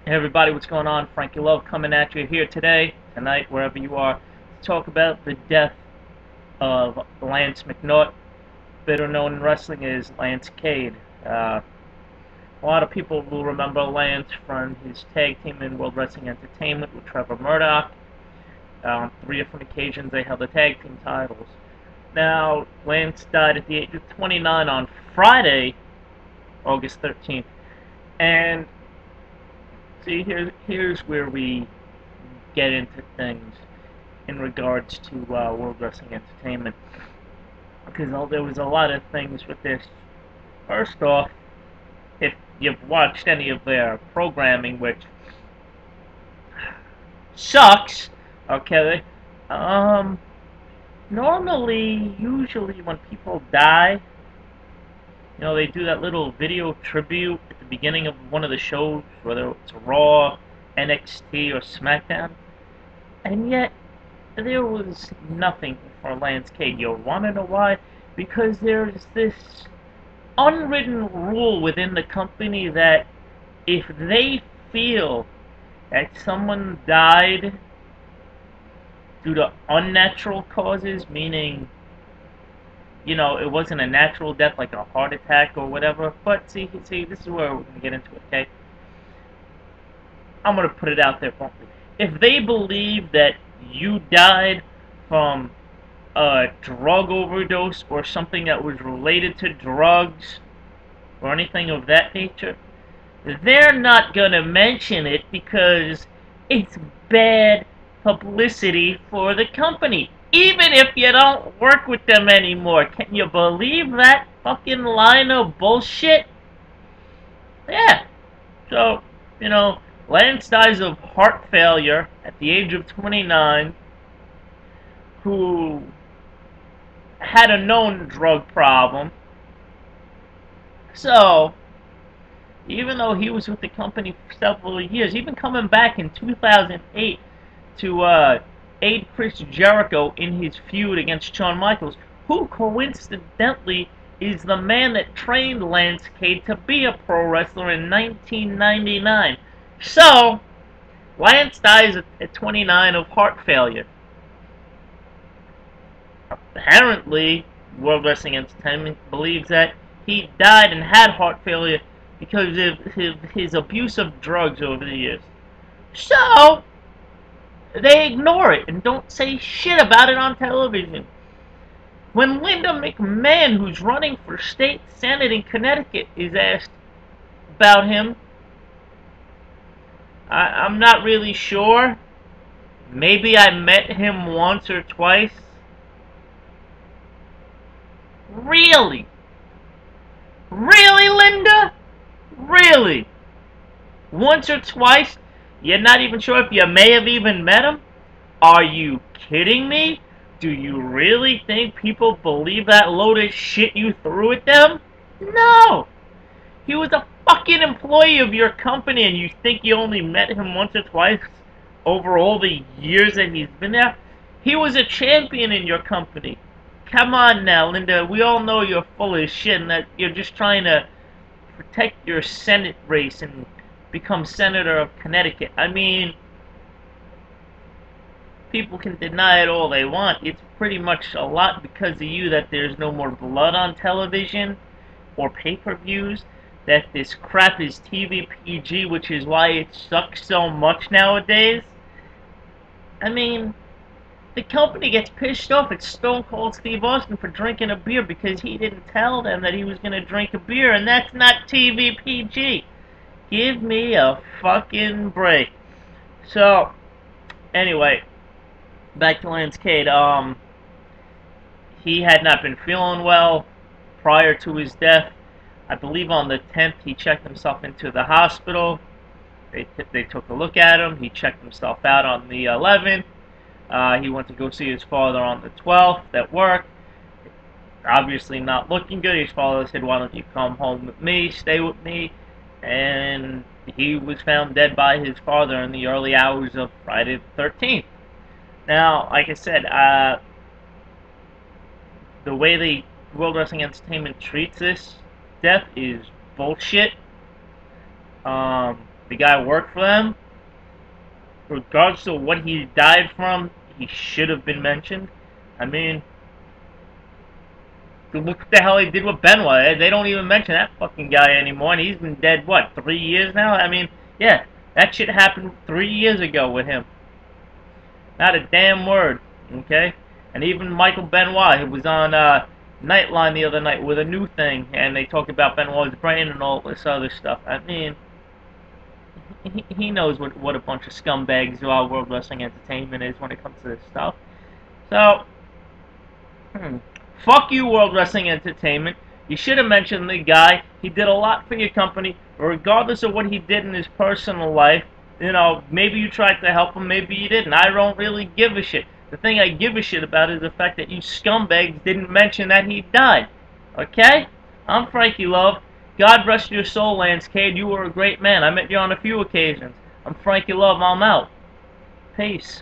Hey everybody, what's going on? Frankie Love coming at you here today, tonight, wherever you are, to talk about the death of Lance McNaught, better known in wrestling as Lance Cade. A lot of people will remember Lance from his tag team in World Wrestling Entertainment with Trevor Murdoch. On 3 different occasions they held the tag team titles. Now, Lance died at the age of 29 on Friday, August 13th, and see, here's where we get into things in regards to World Wrestling Entertainment, because there was a lot of things with this. First off, if you've watched any of their programming, which sucks, okay, usually when people die, you know, they do that little video tribute at the beginning of one of the shows, whether it's Raw, NXT, or SmackDown. And yet, there was nothing for Lance Cade. You want to know why? Because there's this unwritten rule within the company that if they feel that someone died due to unnatural causes, meaning, you know, it wasn't a natural death like a heart attack or whatever. But see, this is where we're going to get into it, okay? I'm going to put it out there bluntly. If they believe that you died from a drug overdose or something that was related to drugs or anything of that nature, they're not going to mention it because it's bad publicity for the company. Even if you don't work with them anymore. Can you believe that fucking line of bullshit? Yeah. So, you know, Lance dies of heart failure at the age of 29, who had a known drug problem. So, even though he was with the company for several years, even coming back in 2008 to aid Chris Jericho in his feud against Shawn Michaels, who coincidentally is the man that trained Lance Cade to be a pro wrestler in 1999. So, Lance dies at 29 of heart failure. Apparently, World Wrestling Entertainment believes that he died and had heart failure because of his abuse of drugs over the years. So, they ignore it and don't say shit about it on television. When Linda McMahon, who's running for state senate in Connecticut, is asked about him, I'm not really sure. Maybe I met him once or twice. Really? Really, Linda? Really? Once or twice? You're not even sure if you may have even met him? Are you kidding me? Do you really think people believe that load of shit you threw at them? No! He was a fucking employee of your company, and you think you only met him once or twice over all the years that he's been there? He was a champion in your company. Come on now, Linda. We all know you're full of shit and that you're just trying to protect your Senate race and become Senator of Connecticut. I mean, people can deny it all they want. It's pretty much a lot because of you that there's no more blood on television or pay-per-views, that this crap is TV PG, which is why it sucks so much nowadays. I mean, the company gets pissed off at Stone Cold Steve Austin for drinking a beer because he didn't tell them that he was going to drink a beer, and that's not TV PG. Give me a fucking break. So, anyway, back to Lance Cade. He had not been feeling well prior to his death. I believe on the 10th he checked himself into the hospital. They took a look at him. He checked himself out on the 11th. He went to go see his father on the 12th at work. Obviously not looking good. His father said, "Why don't you come home with me, stay with me?" And he was found dead by his father in the early hours of Friday the 13th. Now, like I said, the way the World Wrestling Entertainment treats this death is bullshit. The guy worked for them. Regardless of what he died from, he should have been mentioned. I mean, look what the hell he did with Benoit. They don't even mention that fucking guy anymore, and he's been dead, what, 3 years now? I mean, yeah, that shit happened 3 years ago with him. Not a damn word, okay? And even Michael Benoit, who was on Nightline the other night with a new thing, and they talked about Benoit's brain and all this other stuff. I mean, he knows what a bunch of scumbags World Wrestling Entertainment is when it comes to this stuff. So, fuck you, World Wrestling Entertainment. You should have mentioned the guy. He did a lot for your company, regardless of what he did in his personal life. You know, maybe you tried to help him, maybe you didn't. I don't really give a shit. The thing I give a shit about is the fact that you scumbags didn't mention that he died. Okay? I'm Frankie Love. God rest your soul, Lance Cade. You were a great man. I met you on a few occasions. I'm Frankie Love. I'm out. Peace.